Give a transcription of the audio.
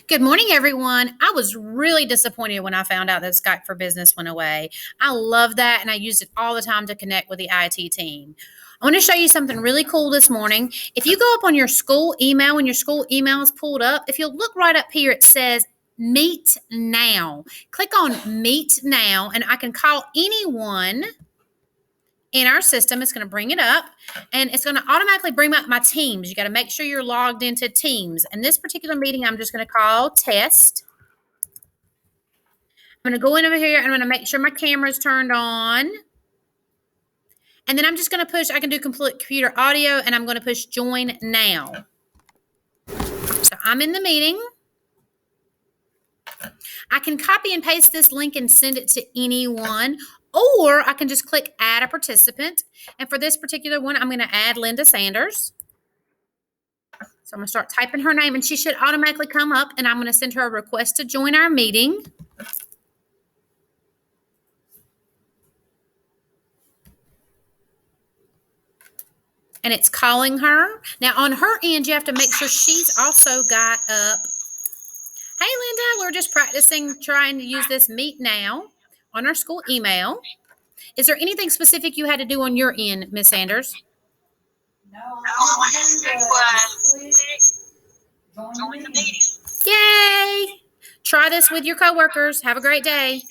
Good morning, everyone. I was really disappointed when I found out that Skype for Business went away. I love that, and I used it all the time to connect with the IT team. I want to show you something really cool this morning. If you go up on your school email, when your school email is pulled up, if you'll look right up here, it says Meet Now. Click on Meet Now, and I can call anyone in our system. It's going to bring it up, and it's going to automatically bring up my Teams. You got to make sure you're logged into Teams. And this particular meeting, I'm just going to call Test. I'm going to go in over here, and I'm going to make sure my camera is turned on. And then I'm just going to push, I can do complete computer audio, and I'm going to push Join Now. So I'm in the meeting. I can copy and paste this link and send it to anyone, or I can just click Add a Participant. And for this particular one, I'm going to add Linda Sanders. So I'm going to start typing her name, and she should automatically come up, and I'm going to send her a request to join our meeting. And it's calling her. Now, on her end, you have to make sure she's also got up. Hey, Linda, we're just practicing trying to use this Meet Now on our school email. Is there anything specific you had to do on your end, Miss Sanders? No, all I had to do was join the meeting. Yay! Try this with your coworkers. Have a great day.